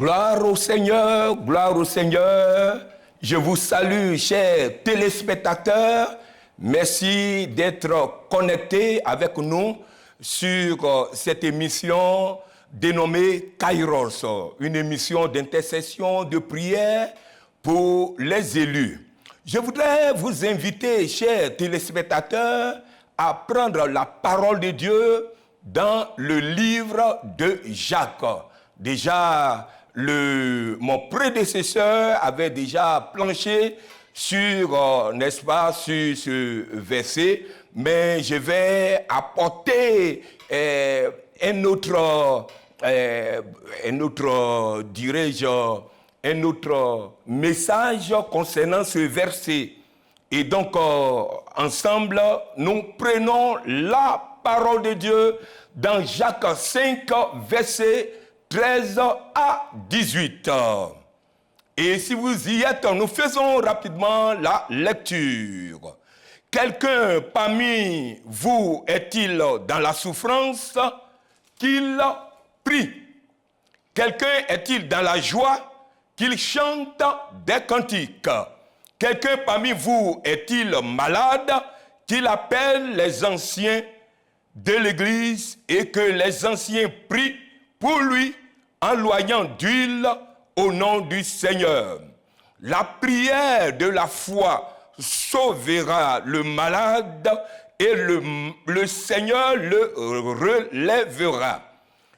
Gloire au Seigneur, gloire au Seigneur. Je vous salue, chers téléspectateurs. Merci d'être connectés avec nous sur cette émission dénommée Kairos, une émission d'intercession, de prière pour les élus. Je voudrais vous inviter, chers téléspectateurs, à prendre la parole de Dieu dans le livre de Jacques. Déjà, mon prédécesseur avait déjà planché sur, n'est-ce pas, sur ce verset, mais je vais apporter un autre, message concernant ce verset. Et donc, ensemble, nous prenons la parole de Dieu dans Jacques 5, verset 13 à 18. Et si vous y êtes, nous faisons rapidement la lecture. Quelqu'un parmi vous est-il dans la souffrance? Qu'il prie. Quelqu'un est-il dans la joie? Qu'il chante des cantiques. Quelqu'un parmi vous est-il malade? Qu'il appelle les anciens de l'Église et que les anciens prient pour lui en loyant d'huile au nom du Seigneur. La prière de la foi sauvera le malade et le Seigneur le relèvera.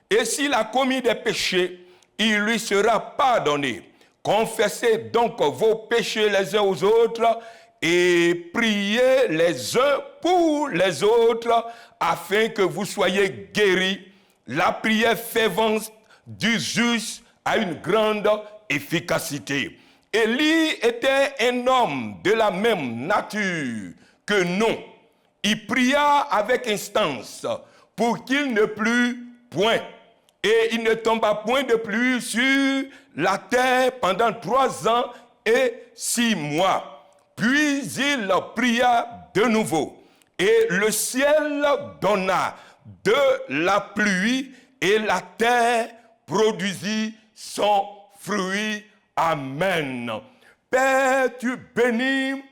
Et s'il a commis des péchés, il lui sera pardonné. Confessez donc vos péchés les uns aux autres et priez les uns pour les autres afin que vous soyez guéris. La prière fervente du juste a une grande efficacité. Élie était un homme de la même nature que nous. Il pria avec instance pour qu'il ne plût point. Et il ne tomba point de pluie sur la terre pendant 3 ans et 6 mois. Puis il pria de nouveau. Et le ciel donna de la pluie et la terre produisit son fruit. Amen. Père, tu bénis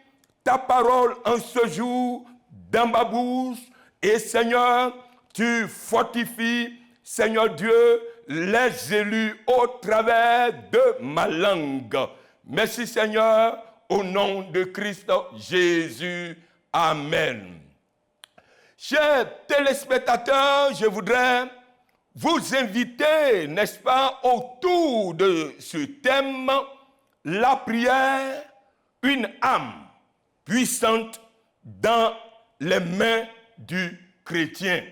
ta parole en ce jour dans ma bouche. Et Seigneur, tu fortifies, Seigneur Dieu, les élus au travers de ma langue. Merci Seigneur, au nom de Christ Jésus. Amen. Chers téléspectateurs, je voudrais vous inviter, n'est-ce pas, autour de ce thème, la prière, une âme puissante dans les mains du chrétien.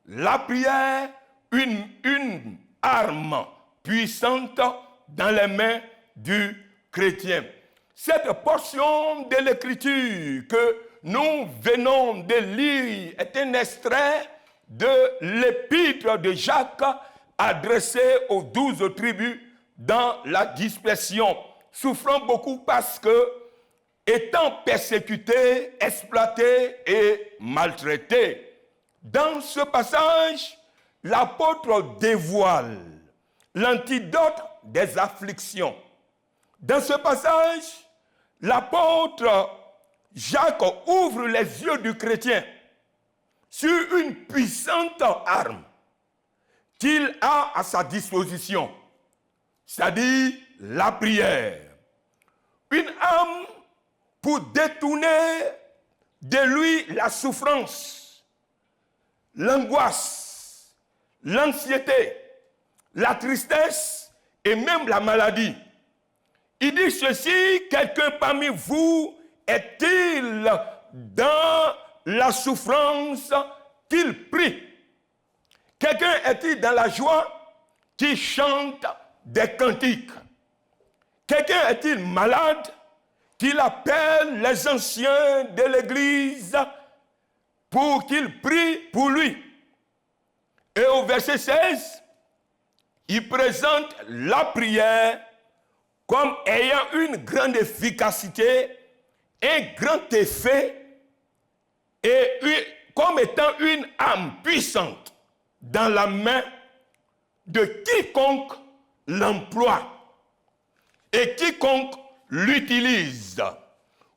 La prière, une arme puissante dans les mains du chrétien. Cette portion de l'Écriture que nous venons de lire est un extrait de l'épître de Jacques adressé aux 12 tribus dans la dispersion, souffrant beaucoup parce que, étant persécutés, exploités et maltraités. Dans ce passage, l'apôtre dévoile l'antidote des afflictions. Dans ce passage, l'apôtre Jacques ouvre les yeux du chrétien sur une puissante arme qu'il a à sa disposition, c'est-à-dire la prière. Une arme pour détourner de lui la souffrance, l'angoisse, l'anxiété, la tristesse et même la maladie. Il dit ceci: quelqu'un parmi vous est-il dans la souffrance, qu'il prie? Quelqu'un est-il dans la joie, qui chante des cantiques? Quelqu'un est-il malade, qu'il appelle les anciens de l'Église pour qu'ils prient pour lui? Et au verset 16, il présente la prière comme ayant une grande efficacité, un grand effet, et comme étant une âme puissante dans la main de quiconque l'emploie et quiconque l'utilise.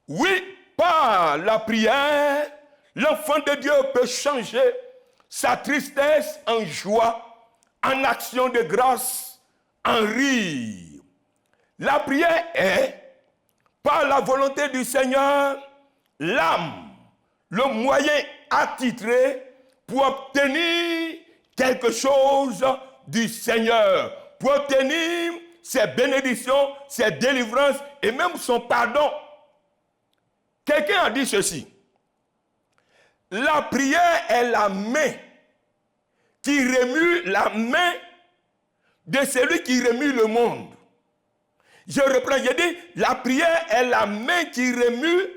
Oui, par la prière, l'enfant de Dieu peut changer sa tristesse en joie, en action de grâce, en rire. La prière est, par la volonté du Seigneur, l'âme, le moyen attitré pour obtenir quelque chose du Seigneur, pour obtenir ses bénédictions, ses délivrances et même son pardon. Quelqu'un a dit ceci: la prière est la main qui remue la main de celui qui remue le monde. Je reprends, je dis, la prière est la main qui remue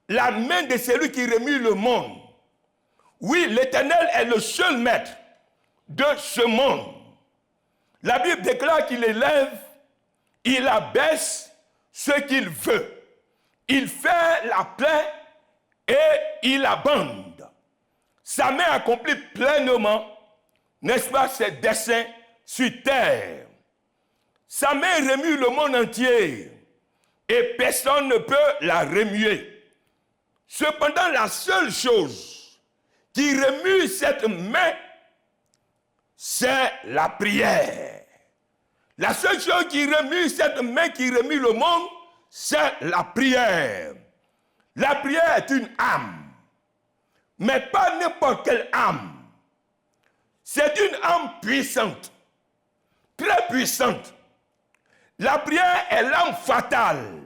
la main de celui qui remue le monde. Oui, l'Éternel est le seul maître de ce monde. La Bible déclare qu'il élève, il abaisse ce qu'il veut. Il fait la paix et il abonde. Sa main accomplit pleinement, n'est-ce pas, ses desseins sur terre. Sa main remue le monde entier et personne ne peut la remuer. Cependant, la seule chose qui remue cette main, c'est la prière. La seule chose qui remue cette main, qui remue le monde, c'est la prière. La prière est une âme, mais pas n'importe quelle âme. C'est une âme puissante, très puissante. La prière est l'âme fatale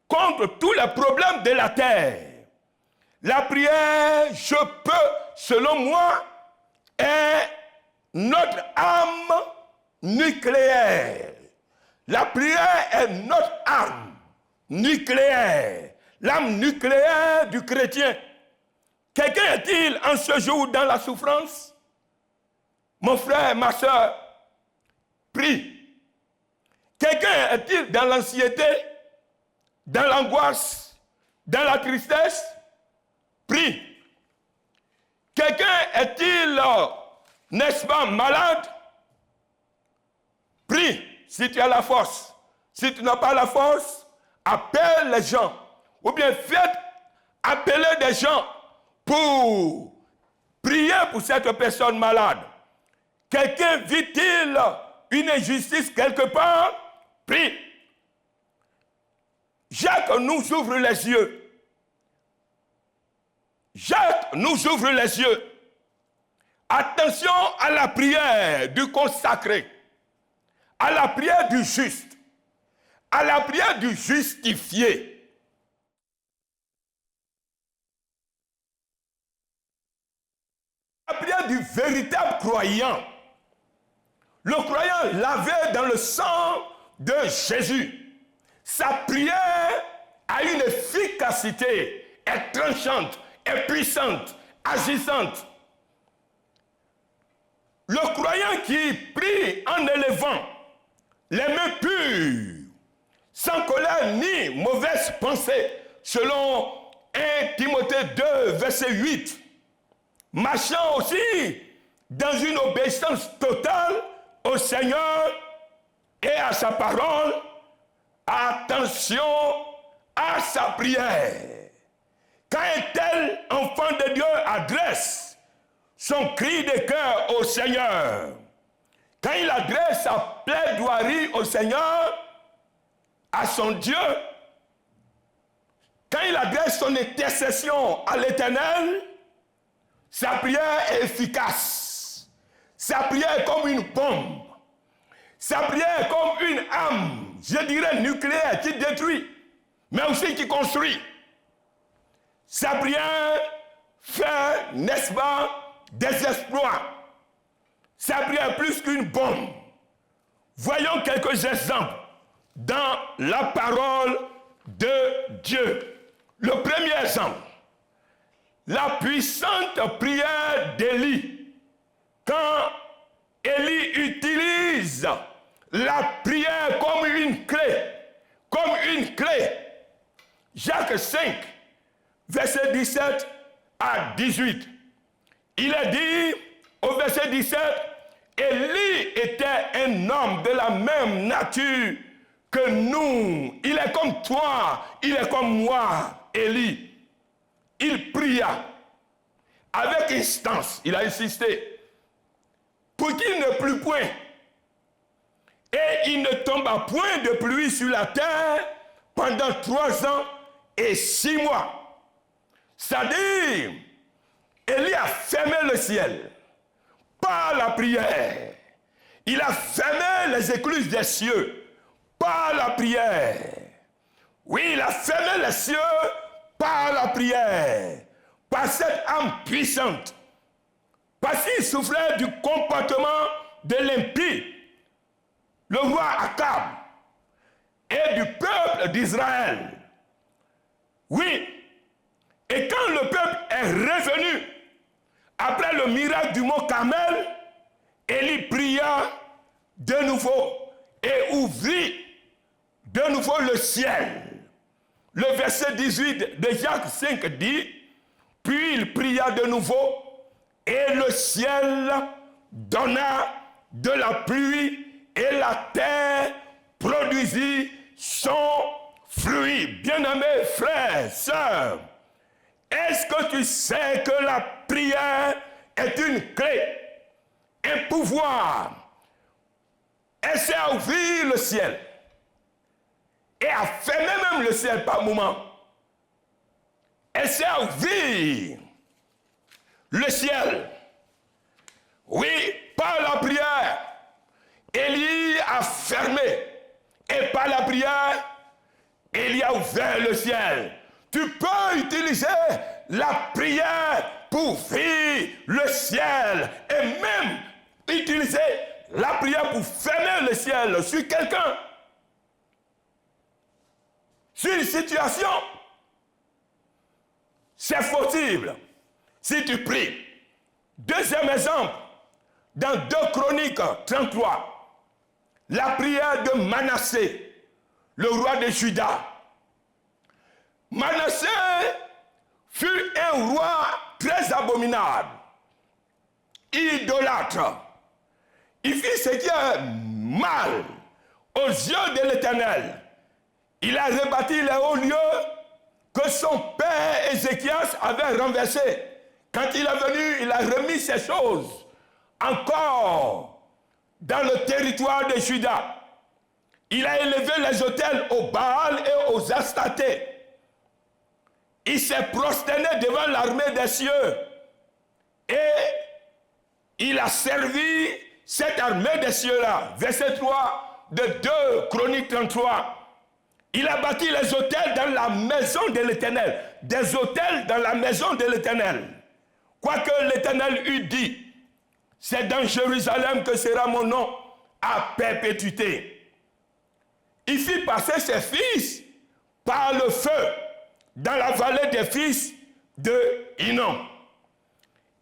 contre tous les problèmes de la terre. La prière, je peux, selon moi, est notre âme nucléaire. La prière est notre âme nucléaire. L'âme nucléaire du chrétien. Quelqu'un est-il en ce jour dans la souffrance? Mon frère, ma soeur, prie. Quelqu'un est-il dans l'anxiété, dans l'angoisse, dans la tristesse? Prie. Quelqu'un est-il, n'est-ce pas, malade? Prie, si tu as la force. Si tu n'as pas la force, appelle les gens. Ou bien faites appeler des gens pour prier pour cette personne malade. Quelqu'un vit-il une injustice quelque part? Prie. Jacques nous ouvre les yeux. Jacques nous ouvre les yeux. Attention à la prière du consacré, à la prière du juste, à la prière du justifié. La prière du véritable croyant. Le croyant lavé dans le sang de Jésus. Sa prière a une efficacité, est tranchante, est puissante, agissante. Le croyant qui prie en élevant les mains pures, sans colère ni mauvaise pensée, selon 1 Timothée 2, verset 8, marchant aussi dans une obéissance totale au Seigneur et à sa parole, attention à sa prière. Quand un tel enfant de Dieu adresse son cri de cœur au Seigneur, quand il adresse sa plaidoirie au Seigneur, à son Dieu, quand il adresse son intercession à l'Éternel, sa prière est efficace. Sa prière est comme une bombe. Sa prière est comme une âme, je dirais nucléaire, qui détruit, mais aussi qui construit. Sa prière fait, n'est-ce pas, des exploits. Sa prière est plus qu'une bombe. Voyons quelques exemples dans la parole de Dieu. Le premier exemple, la puissante prière d'Élie. Quand Élie utilise la prière comme une clé, Jacques 5, verset 17 à 18. Il est dit au verset 17, Élie était un homme de la même nature que nous. Il est comme toi, il est comme moi, Élie. Il pria avec instance, il a insisté, pour qu'il ne plût point. Et il ne tomba point de pluie sur la terre pendant 3 ans et 6 mois. C'est-à-dire, Élie a fermé le ciel par la prière. Il a fermé les écluses des cieux par la prière. Oui, il a fermé les cieux par la prière, par cette âme puissante. Parce qu'il souffrait du comportement de l'impie, le roi Akab, et du peuple d'Israël. Oui, et quand le peuple est revenu, après le miracle du mont Carmel, Élie pria de nouveau et ouvrit de nouveau le ciel. Le verset 18 de Jacques 5 dit, puis il pria de nouveau et le ciel donna de la pluie et la terre produisit son fruit. Bien-aimés frères, sœurs, est-ce que tu sais que la prière est une clé, un pouvoir? Elle sait à ouvrir le ciel et à fermer même le ciel par moment. Elle sait à ouvrir le ciel. Oui, par la prière, Élie a fermé. Et par la prière, Élie a ouvert le ciel. Tu peux utiliser la prière pour ouvrir le ciel. Et même utiliser la prière pour fermer le ciel sur quelqu'un. Sur une situation. C'est possible si tu pries. Deuxième exemple, dans 2 Chroniques 33, la prière de Manassé, le roi de Juda. Manassé fut un roi très abominable, idolâtre. Il fit ce qui est mal aux yeux de l'Éternel. Il a rebâti les hauts lieux que son père Ézéchias avait renversés. Quand il est venu, il a remis ces choses encore dans le territoire de Juda. Il a élevé les autels aux Baal et aux Astartés. Il s'est prosterné devant l'armée des cieux. Et il a servi cette armée des cieux-là. Verset 3 de 2 Chroniques 33. Il a bâti les autels dans la maison de l'Éternel. Des autels dans la maison de l'Éternel. Quoique l'Éternel eût dit, c'est dans Jérusalem que sera mon nom à perpétuité. Il fit passer ses fils par le feu dans la vallée des fils de Hinnom.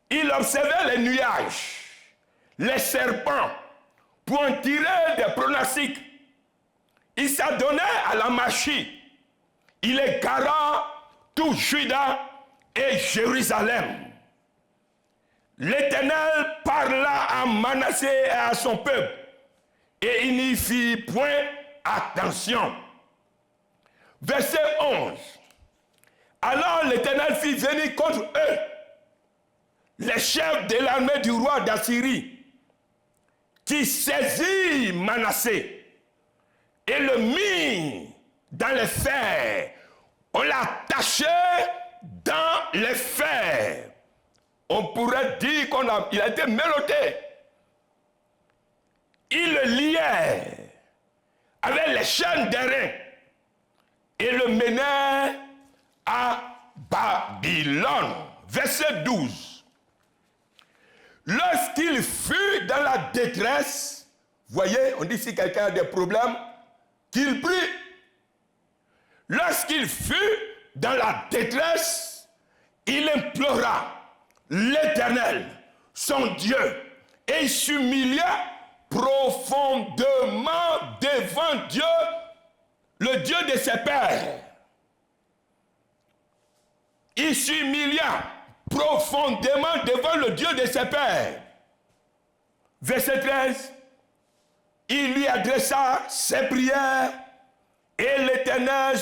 Il observait les nuages, les serpents, pour en tirer des pronostics. Il s'adonnait à la machie. Il égara tout Juda et Jérusalem. L'Éternel parla à Manassé et à son peuple, et il n'y fit point attention. Verset 11. Alors l'Éternel fit venir contre eux les chefs de l'armée du roi d'Assyrie, qui saisit Manassé et le mit dans les fers. On l'a attaché dans les fers. On pourrait dire qu'il a été menotté. Il le liait avec les chaînes d'airain et le menait à Babylone. Verset 12. Lorsqu'il fut dans la détresse, voyez, on dit si quelqu'un a des problèmes, qu'il prie. Lorsqu'il fut dans la détresse, il implora l'Éternel, son Dieu, et il s'humilia profondément devant Dieu, le Dieu de ses pères. Il s'humilia profondément devant le Dieu de ses pères. Verset 13, il lui adressa ses prières et l'Éternel,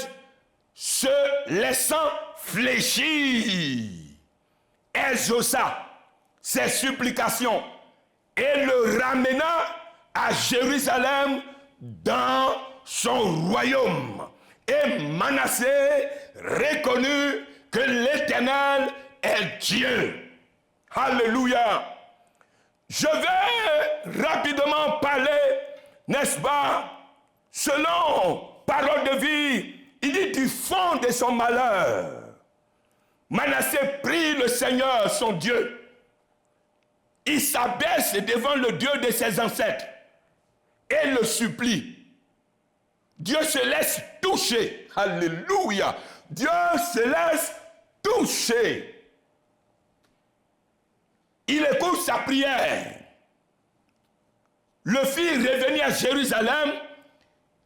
se laissant fléchir, exauça ses supplications et le ramena à Jérusalem dans son royaume. Et Manassé reconnut que l'Éternel est Dieu. Alléluia. Je vais rapidement parler, n'est-ce pas, selon parole de vie, il dit du fond de son malheur. Manassé prie le Seigneur, son Dieu. Il s'abaisse devant le Dieu de ses ancêtres et le supplie. Dieu se laisse toucher. Alléluia. Dieu se laisse toucher. Il écoute sa prière. Le fit revenir à Jérusalem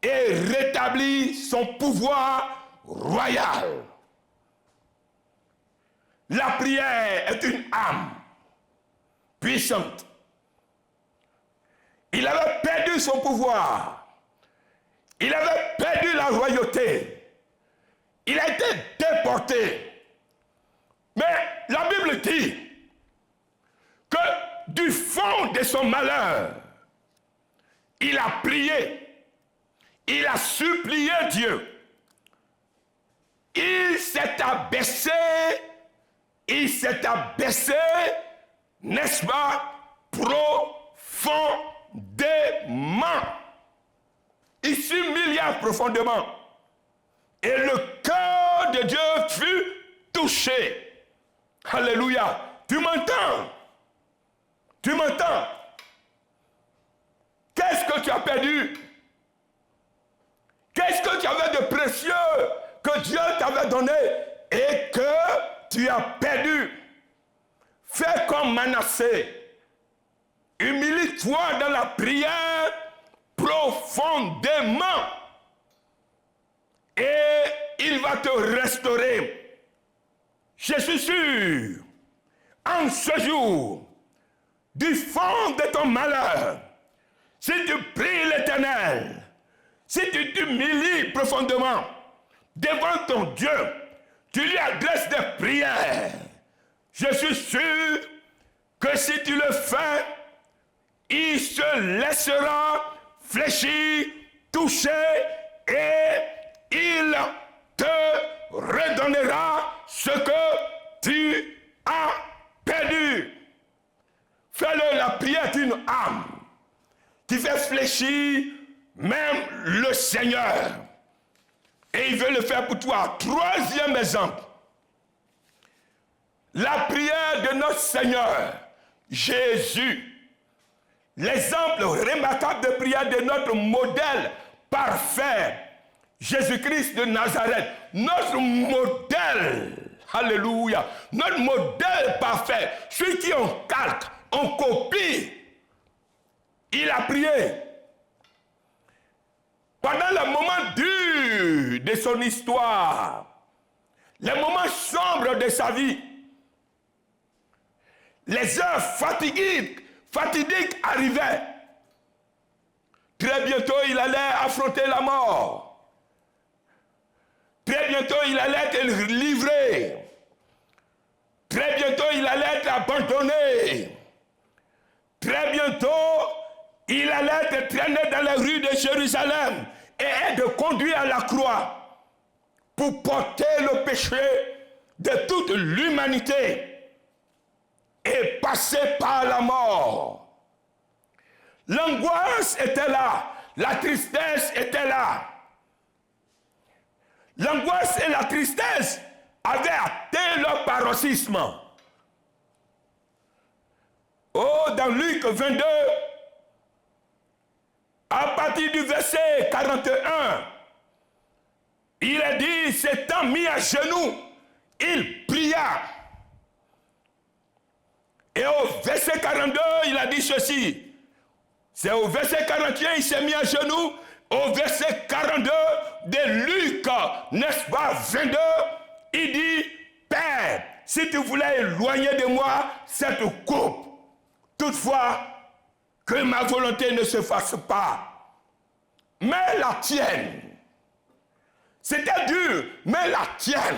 et rétablit son pouvoir royal. La prière est une âme puissante. Il avait perdu son pouvoir. Il avait perdu la royauté. Il a été déporté. Mais la Bible dit que du fond de son malheur, il a prié, il a supplié Dieu. Il s'est abaissé, n'est-ce pas, profondément. Il s'humilia profondément. Et le cœur de Dieu fut touché. Alléluia. Tu m'entends? Tu m'entends? Qu'est-ce que tu as perdu? Qu'est-ce que tu avais de précieux que Dieu t'avait donné et que tu as perdu? Fais comme Manassé. Humilie-toi dans la prière profondément. Et il va te restaurer. Je suis sûr, en ce jour, du fond de ton malheur, si tu pries l'Éternel, si tu t'humilies profondément devant ton Dieu, tu lui adresses des prières, je suis sûr que si tu le fais, il se laissera fléchir, toucher et il te redonnera ce que tu as perdu. Fais-le, la prière est une âme qui fait fléchir même le Seigneur. Et il veut le faire pour toi. Troisième exemple. La prière de notre Seigneur, Jésus. L'exemple remarquable de prière de notre modèle parfait, Jésus-Christ de Nazareth. Notre modèle, alléluia, notre modèle parfait, celui qui on calque, on copie. Il a prié. Pendant le moment dur de son histoire, les moments sombres de sa vie, les heures fatidiques arrivaient. Très bientôt, il allait affronter la mort. Très bientôt, il allait être livré. Très bientôt, il allait être abandonné. Très bientôt, il allait être traîné dans les rues de Jérusalem et être conduit à la croix pour porter le péché de toute l'humanité et passer par la mort. L'angoisse était là, la tristesse était là. L'angoisse et la tristesse avaient atteint leur paroxysme. Oh, dans Luc 22, à partir du verset 41, il est dit, s'étant mis à genoux, il pria. Et au verset 42, il a dit ceci. C'est au verset 41, il s'est mis à genoux. Au verset 42 de Luc, n'est-ce pas, 22, il dit, Père, si tu voulais éloigner de moi cette coupe, toutefois, que ma volonté ne se fasse pas, mais la tienne. C'était dur, mais la tienne.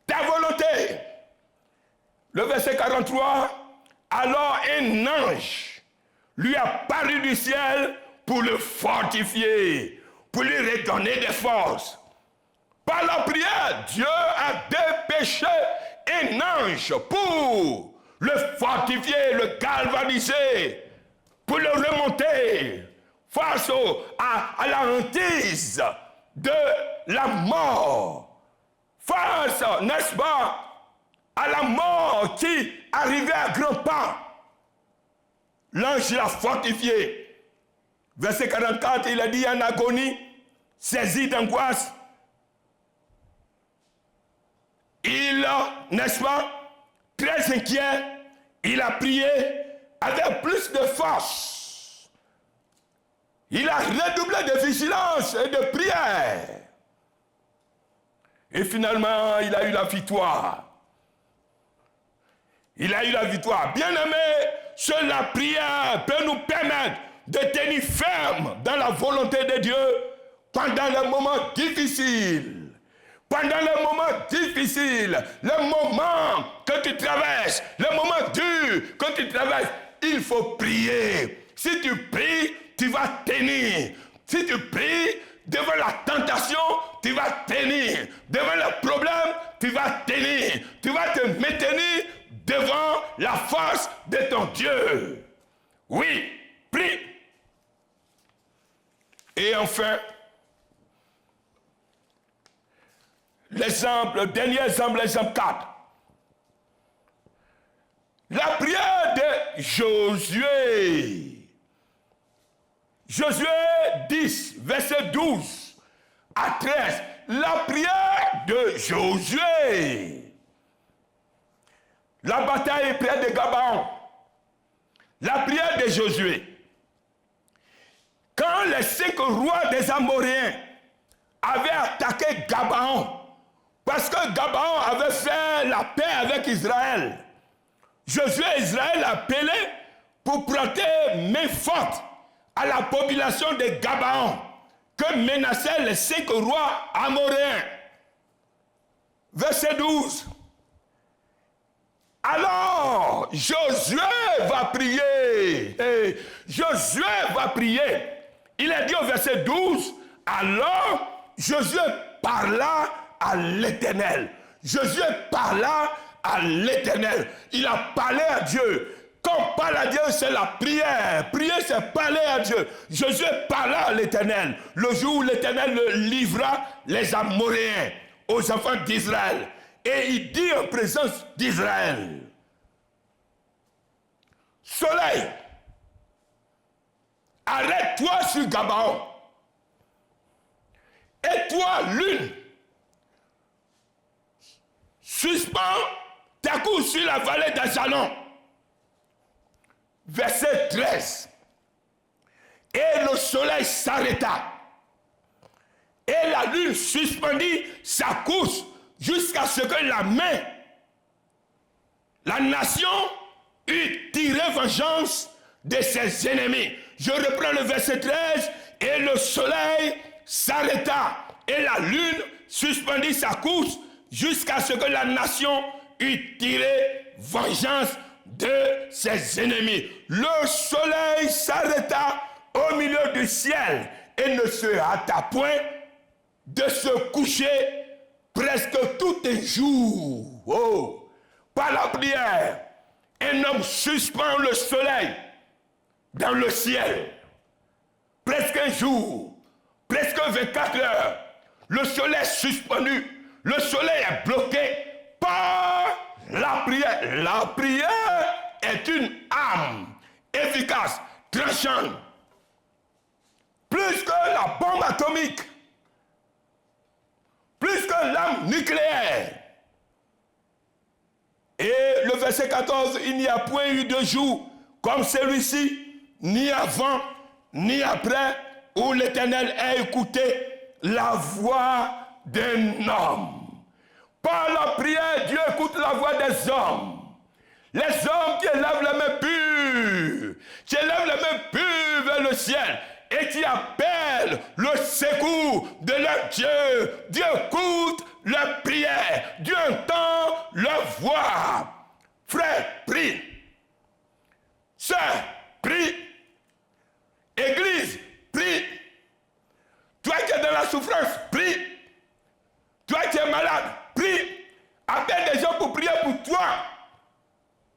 Ta volonté. Le verset 43, alors un ange lui a paru du ciel pour le fortifier, pour lui redonner des forces. Par la prière, Dieu a dépêché un ange pour le fortifier, le galvaniser, pour le remonter face à la hantise de la mort, face, n'est-ce pas, à la mort qui arrivait à grands pas. L'ange l'a fortifié. Verset 44, il a dit en agonie, saisi d'angoisse, il, n'est-ce pas, très inquiet, il a prié avec plus de force. Il a redoublé de vigilance et de prière. Et finalement, il a eu la victoire. Il a eu la victoire. Bien-aimé, seule la prière peut nous permettre de tenir ferme dans la volonté de Dieu pendant les moments difficiles. Pendant les moments difficiles, les moments que tu traverses, les moments durs que tu traverses, il faut prier. Si tu pries, tu vas tenir. Si tu pries, devant la tentation, tu vas tenir. Devant le problème, tu vas tenir. Tu vas te maintenir devant la force de ton Dieu. Oui, prie. Et enfin, l'exemple, le dernier exemple, l'exemple 4. La prière de Josué. Josué 10, verset 12 à 13. La prière de Josué. La bataille est près de Gabaon. La prière de Josué. Quand les 5 rois des Amoréens avaient attaqué Gabaon, parce que Gabaon avait fait la paix avec Israël, Josué et Israël appelaient pour prêter main forte à la population de Gabaon que menaçaient les 5 rois amoréens. Verset 12. Alors, Josué va prier. Et Josué va prier. Il a dit au verset 12, alors Josué parla à l'Éternel. Josué parla à l'Éternel. Il a parlé à Dieu. Quand on parle à Dieu, c'est la prière. Prier, c'est parler à Dieu. Josué parla à l'Éternel. Le jour où l'Éternel livra les Amoréens aux enfants d'Israël. Et il dit en présence d'Israël, soleil, arrête-toi sur Gabaon. Et toi, lune, suspends ta course sur la vallée d'Ajalon. Verset 13. Et le soleil s'arrêta. Et la lune suspendit sa course jusqu'à ce que la nation eût tiré vengeance de ses ennemis. Je reprends le verset 13. Et le soleil s'arrêta. Et la lune suspendit sa course jusqu'à ce que la nation eût tiré vengeance de ses ennemis. Le soleil s'arrêta au milieu du ciel et ne se hâta point de se coucher presque tout un jour. Oh, par la prière, un homme suspend le soleil dans le ciel. Presque un jour, presque 24 heures, le soleil est suspendu, le soleil est bloqué par la prière. La prière est une arme efficace, tranchante, plus que la bombe atomique, plus que l'arme nucléaire. Et le verset 14, il n'y a point eu de jour comme celui-ci, ni avant, ni après, où l'Éternel a écouté la voix d'un homme. Par la prière, Dieu écoute la voix des hommes. Les hommes qui élèvent les mains pures, Tu lèves les mains pures vers le ciel et tu appelles le secours de leur Dieu. Dieu écoute leur prière. Dieu entend leur voix. Frère, prie. Sœur, prie. Église, prie. Toi qui es dans la souffrance, prie. Toi qui es malade, prie. Appelle des gens pour prier pour toi.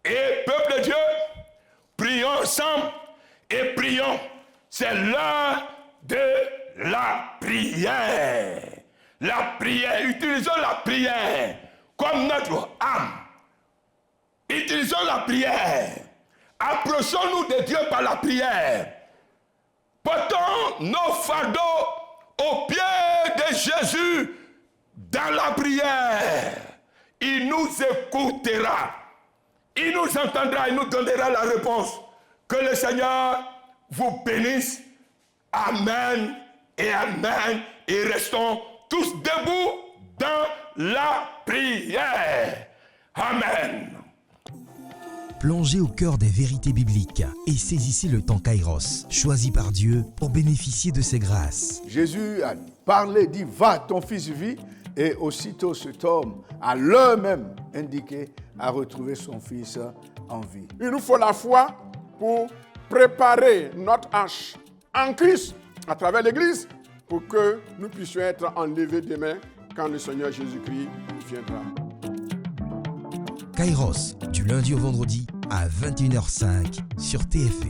Et peuple de Dieu, prions ensemble et prions. C'est l'heure de la prière. La prière, utilisons la prière comme notre âme. Utilisons la prière. Approchons-nous de Dieu par la prière. Portons nos fardeaux aux pieds de Jésus dans la prière. Il nous écoutera. Il nous entendra, il nous donnera la réponse. Que le Seigneur vous bénisse. Amen et amen. Et restons tous debout dans la prière. Amen. Plongez au cœur des vérités bibliques et saisissez le temps Kairos, choisi par Dieu pour bénéficier de ses grâces. Jésus a parlé, dit, va, ton fils vit. Et aussitôt cet homme, à l'heure même indiquée, a retrouvé son fils en vie. Il nous faut la foi pour préparer notre arche en Christ à travers l'Église pour que nous puissions être enlevés demain quand le Seigneur Jésus-Christ viendra. Kairos, du lundi au vendredi à 21h05 sur TFV.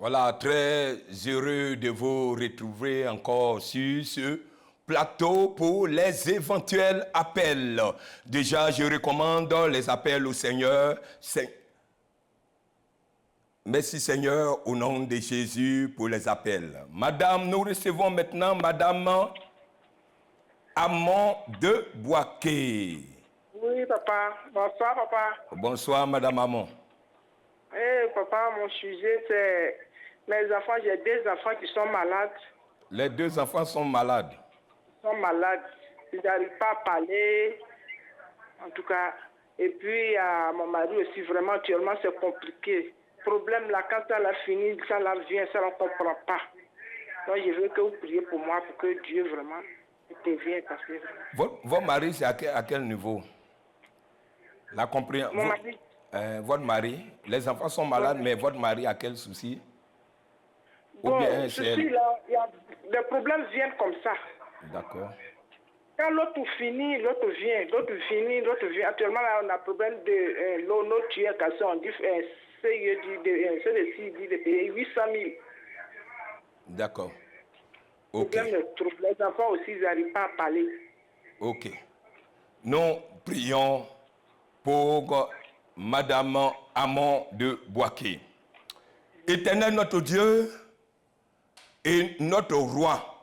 Voilà, très heureux de vous retrouver encore sur ce plateau pour les éventuels appels. Déjà, je recommande les appels au Seigneur. Merci Seigneur, au nom de Jésus, pour les appels. Madame, nous recevons maintenant Madame Amon de Boaké. Oui, papa. Bonsoir, papa. Bonsoir, Madame Amon. Papa, mon sujet, c'est mes enfants. J'ai 2 enfants qui sont malades. Les 2 enfants sont malades. Ils sont malades. Ils n'arrivent pas à parler. En tout cas. Et puis, mon mari aussi, vraiment, actuellement, c'est compliqué. Problème, là, quand ça l'a fini, ça l'a vient, ça ne comprend pas. Donc, je veux que vous priez pour moi, pour que Dieu, vraiment, intervienne. Parce que... Votre mari, c'est à quel niveau? La compréhension. Mon mari. Votre mari, les enfants sont malades, mais votre mari a quel souci? Bon, Ou bien ceci, là, les problèmes viennent comme ça. D'accord. Quand l'autre finit, l'autre vient, l'autre finit, l'autre vient. Actuellement, là, on a problème de l'eau, notre tuyau cassé, on dit CED dit de payer 800 000. D'accord. Ok. Les enfants aussi, ils n'arrivent pas à parler. Ok. Nous prions pour Madame Amon de Boaké. Éternel notre Dieu et notre roi,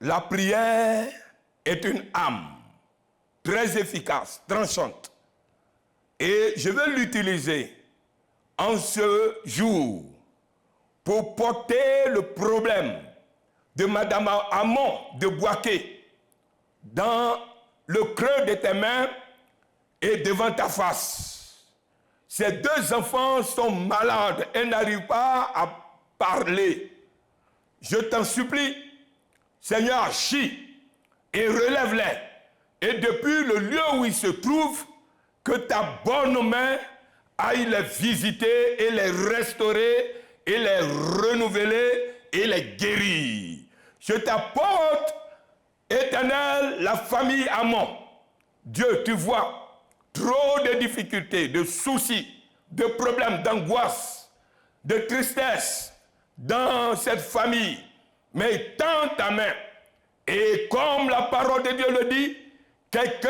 la prière est une âme très efficace, tranchante. Et je vais l'utiliser en ce jour pour porter le problème de Madame Amon de Boaké dans le creux de tes mains et devant ta face. Ces 2 enfants sont malades et n'arrivent pas à parler. Je t'en supplie, Seigneur, agis et relève-les. Et depuis le lieu où ils se trouvent, que ta bonne main aille les visiter et les restaurer et les renouveler et les guérir. Je t'apporte, Éternel, la famille Amon. Dieu, tu vois, trop de difficultés, de soucis, de problèmes, d'angoisse, de tristesse dans cette famille. Mais tends ta main. Et comme la parole de Dieu le dit, quelqu'un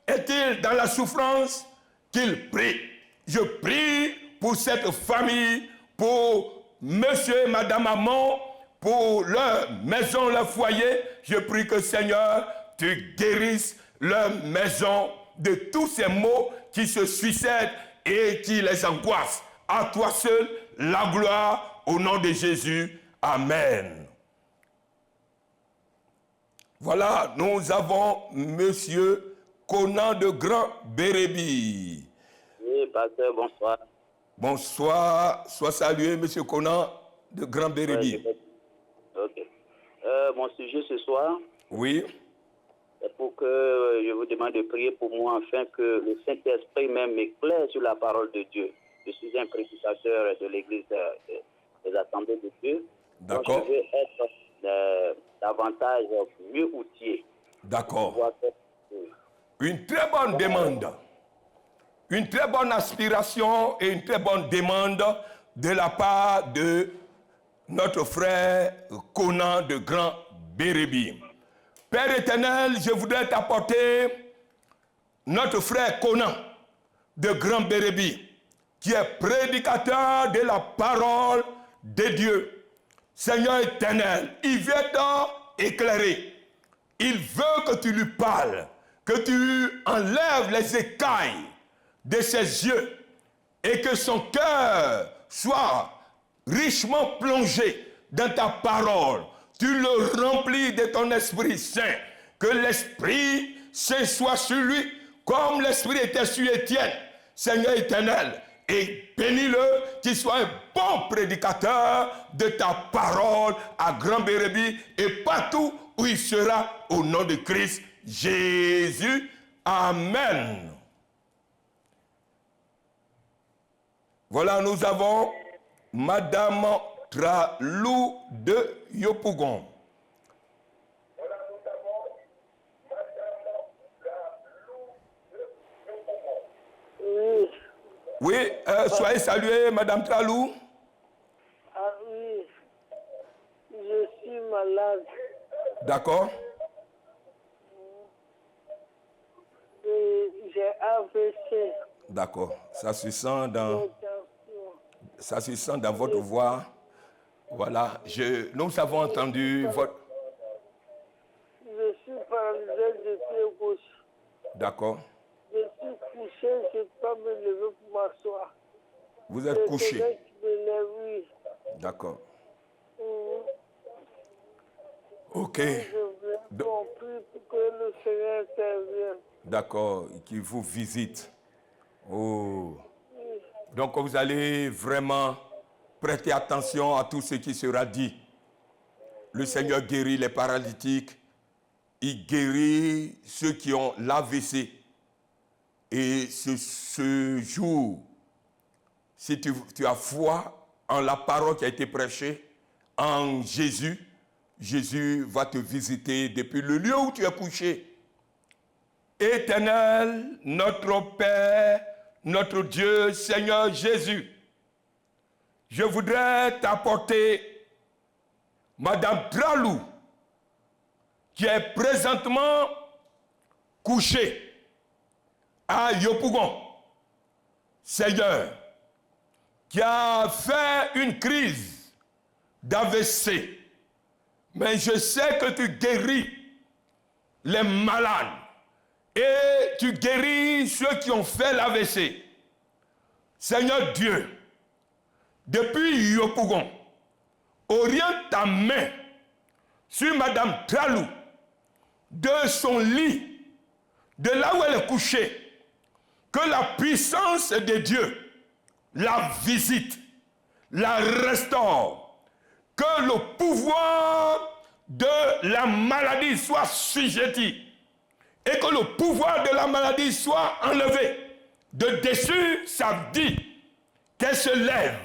est-il dans la souffrance qu'il prie. Je prie pour cette famille, pour monsieur et madame Amon, pour leur maison, leur foyer. Je prie que Seigneur, tu guérisses leur maison de tous ces maux qui se succèdent et qui les angoissent. À toi seul, la gloire au nom de Jésus. Amen. Voilà, nous avons Monsieur Conan de Grand Bérébi. Oui, pasteur, bonsoir. Bonsoir, sois salué, Monsieur Conan de Grand Bérébi. Ok. Mon sujet ce soir, Oui, c'est pour que je vous demande de prier pour moi afin que le Saint-Esprit même m'éclaire sur la parole de Dieu. Je suis un prédicateur de l'Église des Assemblées de Dieu. d'accord, Donc, je veux être davantage mieux outillé. d'accord. Pouvoir faire- Une très bonne demande, une très bonne aspiration et une très bonne demande de la part de notre frère Conan de Grand Bérébi. Père éternel, je voudrais t'apporter notre frère Conan de Grand Bérébi, qui est prédicateur de la parole de Dieu. Seigneur éternel, il vient t'éclairer. Il veut que tu lui parles, que tu enlèves les écailles de ses yeux et que son cœur soit richement plongé dans ta parole. Tu le remplis de ton Esprit Saint, que l'Esprit Saint soit sur lui comme l'Esprit était sur Étienne. Seigneur éternel, et bénis-le, qu'il soit un bon prédicateur de ta parole à Grand Bérébi et partout où il sera, au nom de Christ Jésus. Amen. Voilà, nous avons Madame Tralou de Yopougon. Oui. Oui, soyez saluée, Madame Tralou. Ah oui. Je suis malade. D'accord. Et j'ai AVC. D'accord. Ça se sent dans, Tension. ça se sent dans votre voix. Voilà. Nous avons entendu votre... Je suis paralysé du pied gauche. D'accord. Je suis couché, je ne peux pas me lever pour m'asseoir. Vous êtes couché. Je me lève, oui. D'accord. Mhm. Ok. Je voulais qu'on prie pour que le Seigneur intervienne. D'accord. Qu'il vous visite. Oh. Donc vous allez vraiment prêter attention à tout ce qui sera dit. Le Seigneur guérit les paralytiques. Il guérit ceux qui ont l'AVC. Et ce jour, si tu as foi en la parole qui a été prêchée, en Jésus, Jésus va te visiter depuis le lieu où tu es couché. Éternel, notre Père, notre Dieu, Seigneur Jésus, je voudrais t'apporter Madame Tralou, qui est présentement couchée à Yopougon. Seigneur, qui a fait une crise d'AVC. Mais je sais que tu guéris les malades et tu guéris ceux qui ont fait l'AVC. Seigneur Dieu, depuis Yopougon, oriente ta main sur Madame Tralou, de son lit, de là où elle est couchée, que la puissance de Dieu la visite, la restaure, que le pouvoir de la maladie soit sujetti et que le pouvoir de la maladie soit enlevé de dessus sa vie, qu'elle se lève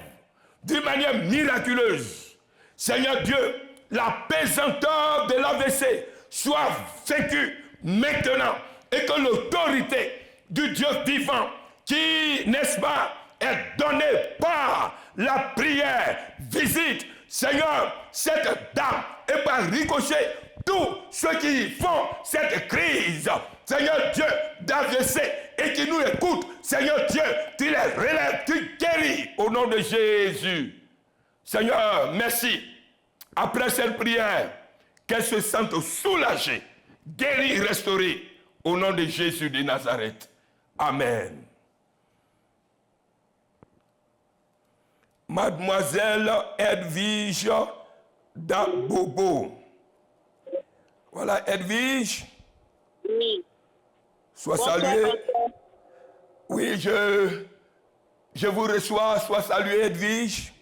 d'une manière miraculeuse. Seigneur Dieu, la pesanteur de l'AVC soit vaincue maintenant et que l'autorité du Dieu vivant qui, n'est-ce pas, est donnée par la prière, visite, Seigneur, cette dame et par ricochet tous ceux qui font cette crise, Seigneur Dieu, d'AVC et qui nous écoutent, Seigneur Dieu, tu les relèves, tu guéris au nom de Jésus. Seigneur, merci. Après cette prière, qu'elle se sente soulagée, guérie, restaurée, Au nom de Jésus de Nazareth. Amen. Mademoiselle Edwige Dabobo. Voilà, Edwige. Oui. Sois saluée. Oui, je vous reçois. Sois saluée, Edwige.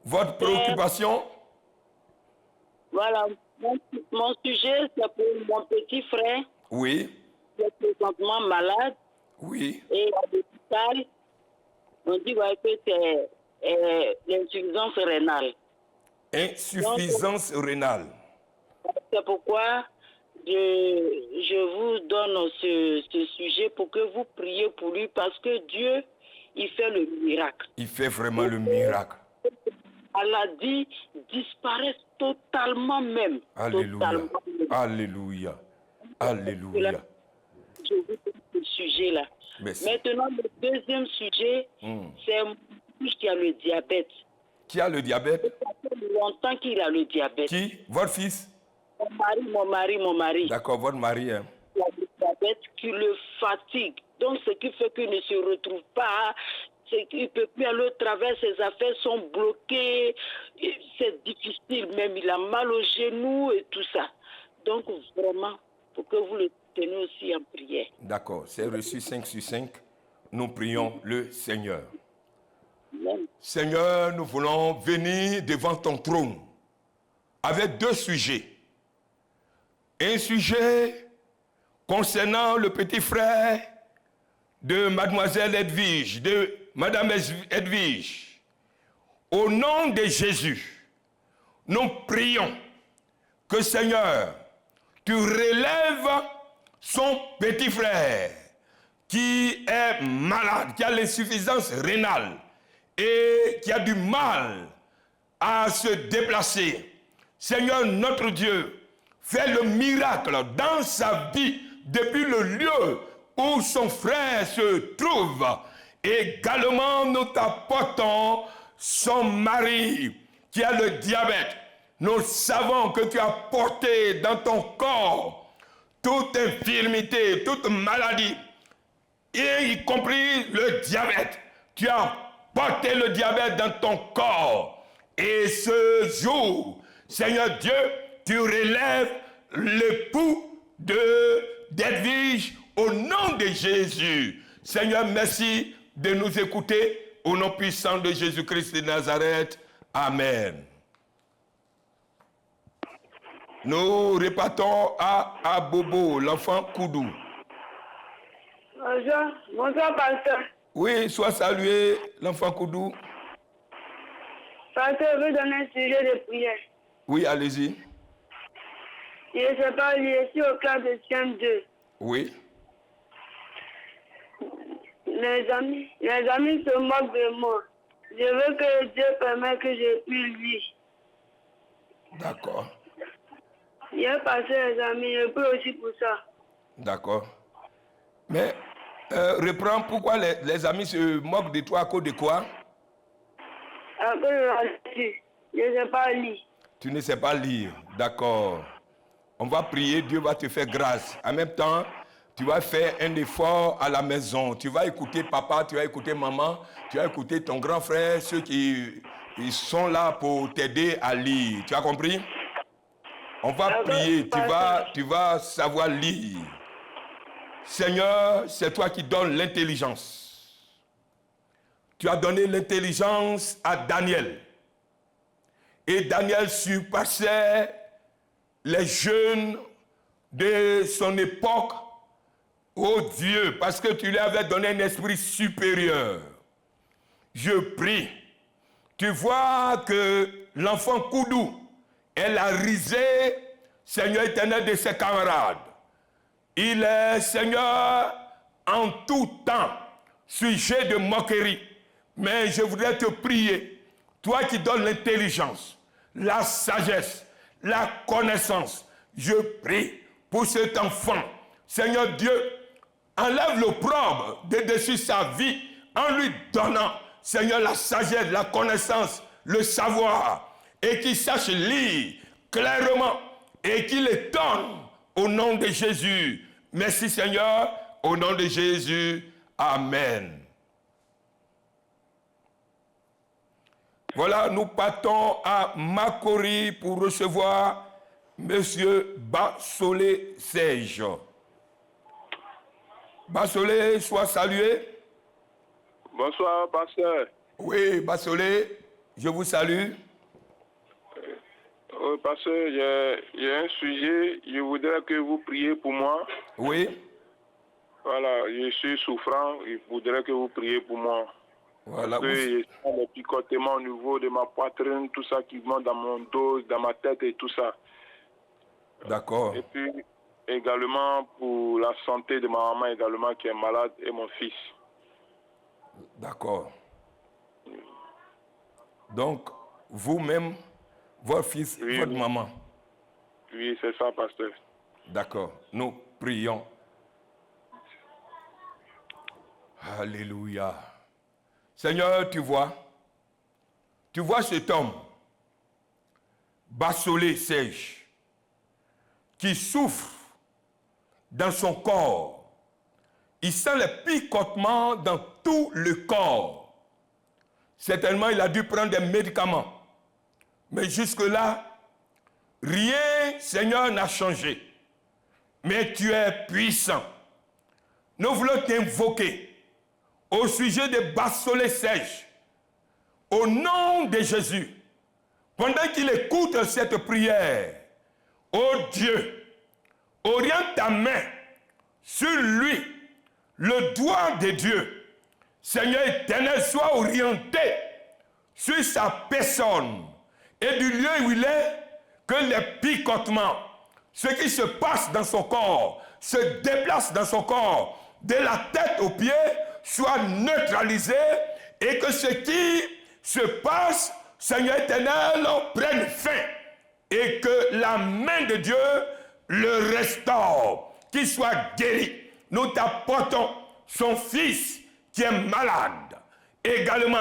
Votre préoccupation? Voilà, mon sujet, c'est pour mon petit frère. Oui. Qui est présentement malade. Oui. Et à l'hôpital, on dit que c'est l'insuffisance rénale. Insuffisance rénale. C'est pourquoi je vous donne ce sujet pour que vous priez pour lui, parce que Dieu, il fait le miracle. Il fait vraiment le miracle. Maladie disparaît totalement même. Alléluia. Totalement. Alléluia. Alléluia. Je vous donne ce sujet-là. Merci. Maintenant, le deuxième sujet, c'est mon fils qui a le diabète. Qui a le diabète? Ça fait longtemps qu'il a le diabète. Qui? Votre fils? Mon mari. D'accord, votre mari. Hein. Il a le diabète qui le fatigue. Donc, ce qui fait qu'il ne se retrouve pas, c'est qu'il ne peut plus aller au travers, ses affaires sont bloquées, c'est difficile même, il a mal aux genoux et tout ça. Donc, vraiment, pour que vous le teniez aussi en prière. D'accord, c'est reçu 5 sur 5. Nous prions le Seigneur. Amen. Seigneur, nous voulons venir devant ton trône avec deux sujets. Un sujet concernant le petit frère de mademoiselle Edwige, de madame Edwige. Au nom de Jésus, nous prions que Seigneur, tu relèves son petit frère qui est malade, qui a l'insuffisance rénale et qui a du mal à se déplacer. Seigneur notre Dieu, fais le miracle dans sa vie depuis le lieu où son frère se trouve. Également, nous t'apportons son mari qui a le diabète. Nous savons que tu as porté dans ton corps toute infirmité, toute maladie, et y compris le diabète. Tu as porté le diabète dans ton corps. Et ce jour, Seigneur Dieu, tu relèves l'époux d'Edwige au nom de Jésus. Seigneur, merci de nous écouter au nom puissant de Jésus-Christ de Nazareth. Amen. Nous repartons à Bobo, l'enfant Koudou. Bonjour, pasteur. Oui, sois salué, l'enfant Koudou. Pasteur, je veux donner un sujet de prière. Oui, allez-y. Je ne sais pas, je suis au classe de CM2. Oui. Les amis se moquent de moi. Je veux que Dieu permette que je puisse lire. D'accord. J'ai passé les amis, je prie aussi pour ça. D'accord. Mais, reprends, pourquoi les amis se moquent de toi à cause de quoi? À cause de la lecture. Je ne sais pas lire. Tu ne sais pas lire. D'accord. On va prier, Dieu va te faire grâce. En même temps, tu vas faire un effort à la maison. Tu vas écouter papa, tu vas écouter maman, tu vas écouter ton grand frère, ceux qui ils sont là pour t'aider à lire. Tu as compris? On va prier, tu vas savoir lire. Seigneur, c'est toi qui donnes l'intelligence. Tu as donné l'intelligence à Daniel. Et Daniel surpassait les jeunes de son époque, oh Dieu, parce que tu lui avais donné un esprit supérieur. Je prie. Tu vois que l'enfant Koudou est la risée, Seigneur éternel, de ses camarades. Il est, Seigneur, en tout temps, sujet de moquerie. Mais je voudrais te prier, toi qui donnes l'intelligence, la sagesse, la connaissance. Je prie pour cet enfant. Seigneur Dieu, enlève l'opprobre de dessus sa vie en lui donnant, Seigneur, la sagesse, la connaissance, le savoir, et qu'il sache lire clairement et qu'il étonne au nom de Jésus. Merci Seigneur, au nom de Jésus. Amen. Voilà, nous partons à Makori pour recevoir Monsieur Bassolé Serge. Bassolé, sois salué. Bonsoir, pasteur. Oui, Bassolé, je vous salue. Pasteur, il y a un sujet, je voudrais que vous priez pour moi. Oui. Voilà, je suis souffrant, je voudrais que vous priez pour moi. Voilà. Parce que je sens les picotements au niveau de ma poitrine, tout ça qui monte dans mon dos, dans ma tête et tout ça. D'accord. Et puis également pour la santé de ma maman également qui est malade et mon fils. D'accord. Donc, vous-même, votre fils, oui, votre oui. maman. Oui, c'est ça, pasteur. D'accord. Nous prions. Alléluia. Seigneur, tu vois cet homme, Bassolé Serge, qui souffre dans son corps. Il sent les picotements dans tout le corps. Certainement, il a dû prendre des médicaments. Mais jusque-là, rien, Seigneur, n'a changé. Mais tu es puissant. Nous voulons t'invoquer au sujet de Bassolé Serge. Au nom de Jésus, pendant qu'il écoute cette prière, ô Dieu, oriente ta main sur lui, le doigt de Dieu. Seigneur éternel, sois orienté sur sa personne et du lieu où il est, que les picotements, ce qui se passe dans son corps, se déplace dans son corps, de la tête aux pieds, soit neutralisé et que ce qui se passe, Seigneur éternel, prenne fin et que la main de Dieu le restaure, qu'il soit guéri. Nous t'apportons son fils qui est malade également,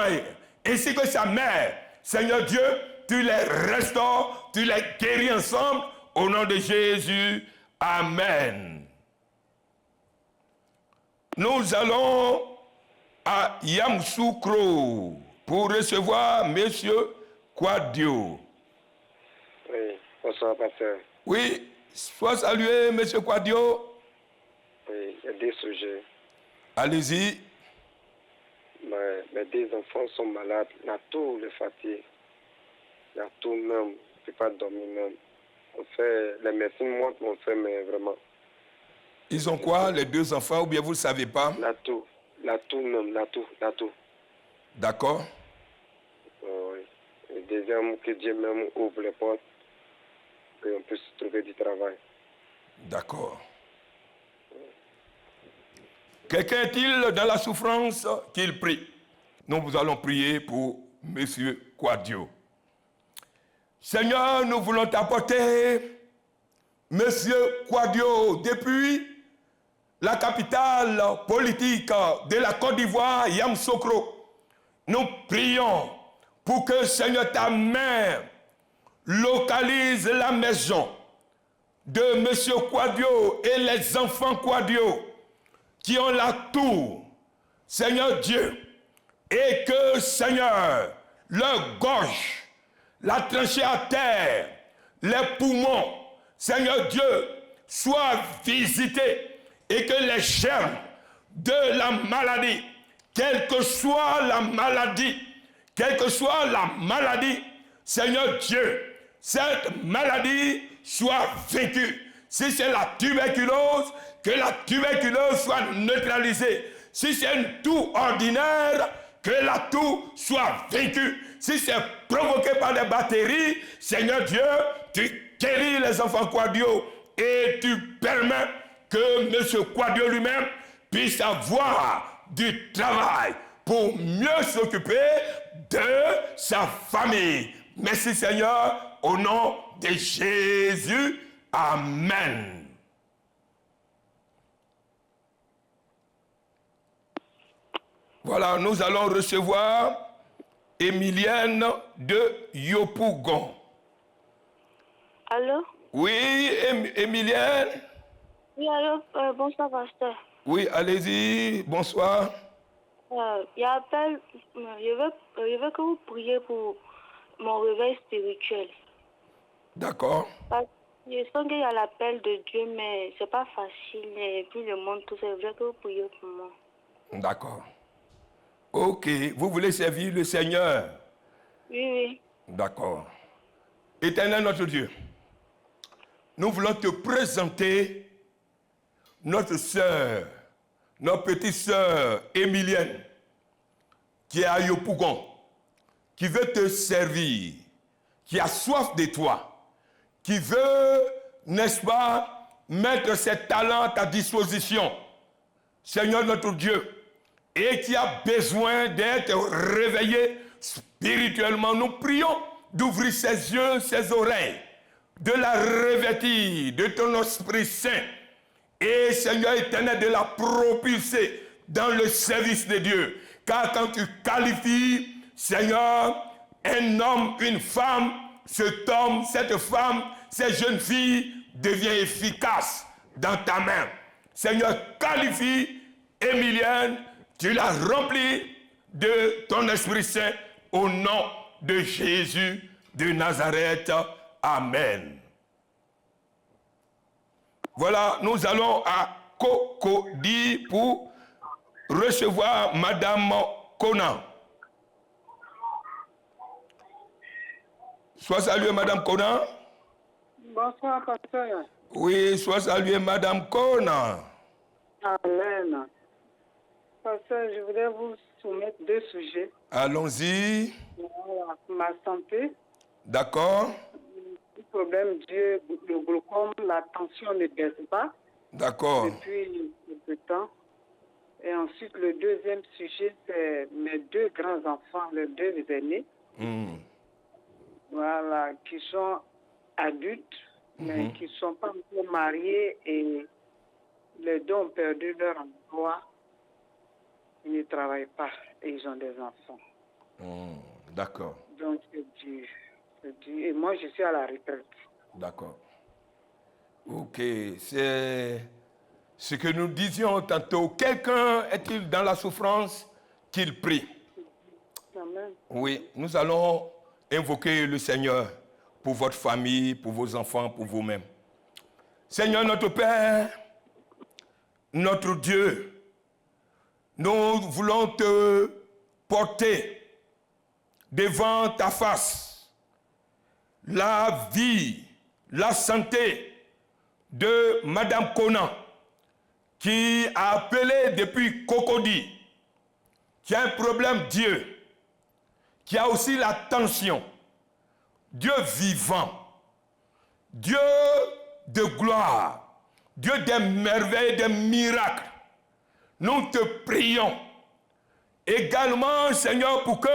ainsi que sa mère. Seigneur Dieu, tu les restaures, tu les guéris ensemble au nom de Jésus. Amen. Nous allons à Yamoussoukro pour recevoir Monsieur Quadio. Oui, bonsoir, pasteur. Oui, sois salué, Monsieur Quadio. Oui, il y a des sujets. Allez-y. Mes deux enfants sont malades. Il y a tout le fatigue. Il y a tout même. Je ne peux pas dormir même. On fait, les médecins montrent, on fait, mais vraiment. Ils ont quoi, les deux enfants, ou bien vous ne le savez pas? La tout même, la tout. D'accord. Oui. Et deuxième, que Dieu même ouvre les portes, qu'on puisse trouver du travail. D'accord. Quelqu'un est-il dans la souffrance qu'il prie? Nous allons prier pour Monsieur Quadio. Seigneur, nous voulons t'apporter Monsieur Quadio depuis la capitale politique de la Côte d'Ivoire, Yamoussoukro. Nous prions pour que, Seigneur, ta main localise la maison de Monsieur Quadio et les enfants Quadio qui ont la tour, Seigneur Dieu, et que, Seigneur, leur gorge, la tranchée à terre, les poumons, Seigneur Dieu, soient visités et que les germes de la maladie, quelle que soit la maladie, Seigneur Dieu, cette maladie soit vaincue. Si c'est la tuberculose, que la tuberculose soit neutralisée. Si c'est une toux ordinaire, que la toux soit vaincue. Si c'est provoqué par des bactéries, Seigneur Dieu, tu guéris les enfants Quadio et tu permets que M. Quadio lui-même puisse avoir du travail pour mieux s'occuper de sa famille. Merci Seigneur, au nom de Jésus. Amen. Voilà, nous allons recevoir Emilienne de Yopougon. Allô? Oui, Emilienne. Oui, allô, bonsoir, pasteur. Oui, allez-y, bonsoir. Je veux que vous priez pour mon réveil spirituel. D'accord. Je sens qu'il y a l'appel de Dieu, mais c'est pas facile. Et puis le monde, tout ça, je veux que vous priez pour moi. D'accord. Ok, vous voulez servir le Seigneur? Oui. D'accord. Éternel notre Dieu, nous voulons te présenter notre sœur, notre petite sœur Emilienne, qui est à Yopougon, qui veut te servir, qui a soif de toi, qui veut, n'est-ce pas, mettre ses talents à ta disposition, Seigneur notre Dieu, et qui a besoin d'être réveillé spirituellement. Nous prions d'ouvrir ses yeux, ses oreilles, de la revêtir de ton Esprit Saint, et Seigneur éternel, de la propulser dans le service de Dieu. Car quand tu qualifies, Seigneur, un homme, une femme, cet homme, cette femme, cette jeune fille devient efficace dans ta main. Seigneur, qualifie Emilienne, tu l'as remplie de ton Esprit Saint au nom de Jésus de Nazareth. Amen. Voilà, nous allons à Cocody pour recevoir Madame Conan. Sois saluée, Madame Conan. Bonsoir, pasteur. Oui, sois saluée, Madame Conan. Amen. Pasteur, je voudrais vous soumettre 2 sujets. Allons-y. Voilà, ma santé. D'accord. Le problème Dieu, le glaucome, la tension ne baisse pas. D'accord. Depuis peu de temps. Et ensuite, le deuxième sujet, c'est mes 2 grands-enfants, les 2 aînés. Voilà, qui sont adultes, mais qui ne sont pas encore mariés et les 2 ont perdu leur emploi. Ils ne travaillent pas et ils ont des enfants. D'accord. Donc, c'est dur. Et moi, je suis à la retraite. D'accord. Ok, c'est ce que nous disions tantôt. Quelqu'un est-il dans la souffrance qu'il prie? Amen. Oui, nous allons invoquer le Seigneur pour votre famille, pour vos enfants, pour vous-même. Seigneur notre Père, notre Dieu, nous voulons te porter devant ta face la vie, la santé de Madame Conan, qui a appelé depuis Cocody, qui a un problème Dieu, qui a aussi la tension. Dieu vivant, Dieu de gloire, Dieu des merveilles, des miracles. Nous te prions également, Seigneur, pour que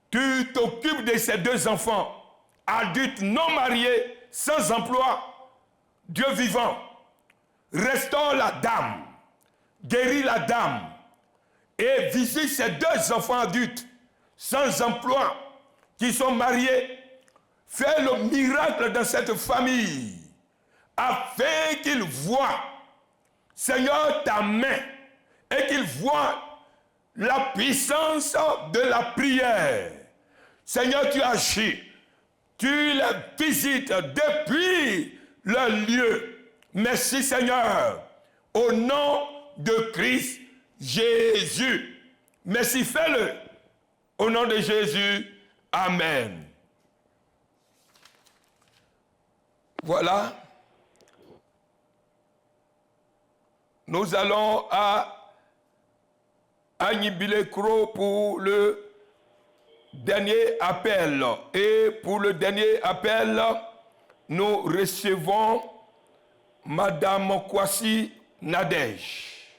tu t'occupes de ces 2 enfants, adultes non mariés, sans emploi. Dieu vivant, restaure la dame, guéris la dame, et visite ces 2 enfants adultes, sans emploi, qui sont mariés. Fais le miracle dans cette famille, afin qu'ils voient, Seigneur, ta main, et qu'ils voient la puissance de la prière. Seigneur, tu agis, tu les visites depuis le lieu. Merci, Seigneur, au nom de Christ Jésus. Merci, fais-le. Au nom de Jésus, amen. Voilà. Nous allons à Agnibilekro pour le dernier appel. Et pour le dernier appel, nous recevons Madame Kwasi Nadège.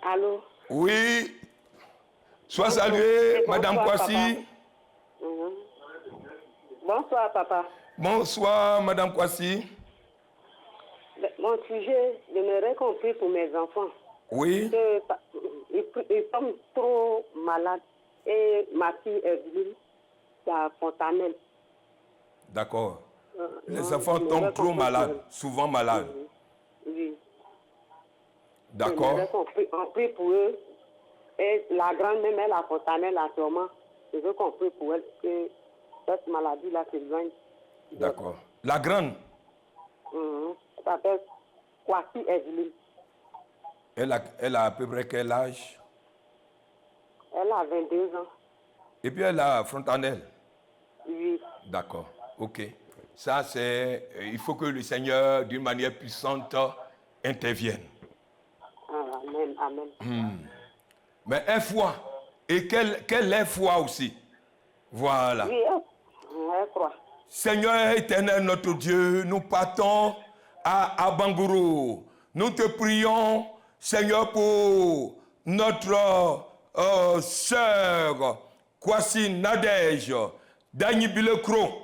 Allô? Oui. Sois saluée, Madame Kwasi. Bonsoir, papa. Bonsoir, Madame Kwasi. Mon sujet, j'aimerais qu'on prie pour mes enfants. Oui. Ils sont trop malades. Et ma fille est venue à Fontanelle. D'accord. Les enfants tombent trop malades, souvent malades. Oui. D'accord. On prie pour eux. Et la grande même, elle a fontanelle actuellement. Je veux qu'on prie pour elle que cette maladie-là s'éloigne. D'accord. La grande, Elle s'appelle Kwasi Evelyne. elle a à peu près quel âge? Elle a 22 ans. Et puis elle a Fontanelle. Oui. D'accord. Ok. Ça, c'est... Il faut que le Seigneur, d'une manière puissante, intervienne. Amen, amen. Mais un foie. Et quel est foie aussi? Voilà. Oui, elle croit. Seigneur éternel, notre Dieu, nous partons à Abangourou. Nous te prions, Seigneur, pour notre sœur Kwasi Nadège d'Agny-Bilekro.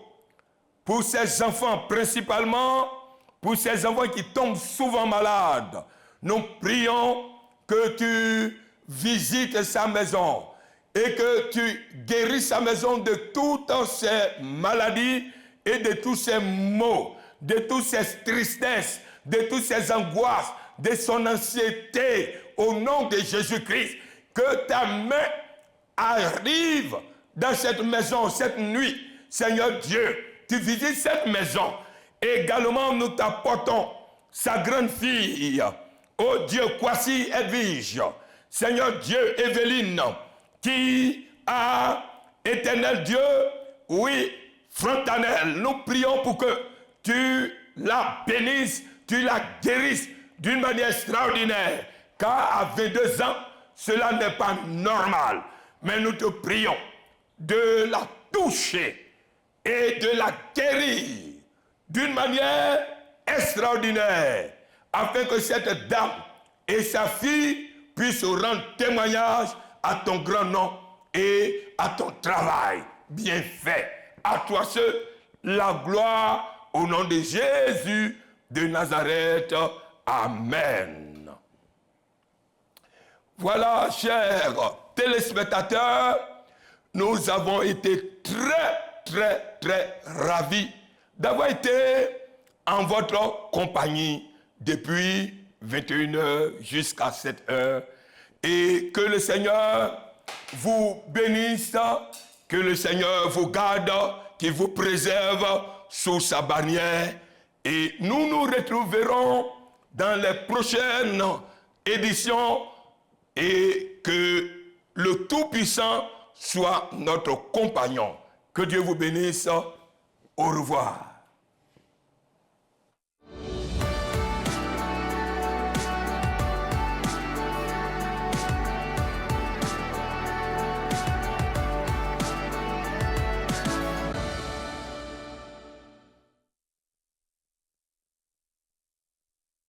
Pour ces enfants, principalement pour ces enfants qui tombent souvent malades. Nous prions que tu visites sa maison et que tu guéris sa maison de toutes ces maladies et de tous ces maux, de toutes ces tristesses, de toutes ces angoisses, de son anxiété, au nom de Jésus-Christ. Que ta main arrive dans cette maison, cette nuit. Seigneur Dieu, tu visites cette maison. Également, nous t'apportons sa grande fille, oh Dieu, Kwasi Edwige. Seigneur Dieu, Evelyne, qui a, éternel Dieu, oui, Fontanelle, nous prions pour que tu la bénisses, tu la guérisses d'une manière extraordinaire. Car à 22 ans, cela n'est pas normal. Mais nous te prions de la toucher et de la guérir d'une manière extraordinaire, afin que cette dame et sa fille puissent rendre témoignage à ton grand nom et à ton travail bien fait. À toi seul, la gloire au nom de Jésus de Nazareth. Amen. Voilà, chers téléspectateurs, nous avons été très ravis d'avoir été en votre compagnie depuis 21h jusqu'à 7h. Et que le Seigneur vous bénisse, que le Seigneur vous garde, qu'il vous préserve sous sa bannière. Et nous nous retrouverons dans les prochaines éditions et que le Tout-Puissant soit notre compagnon. Que Dieu vous bénisse. Au revoir.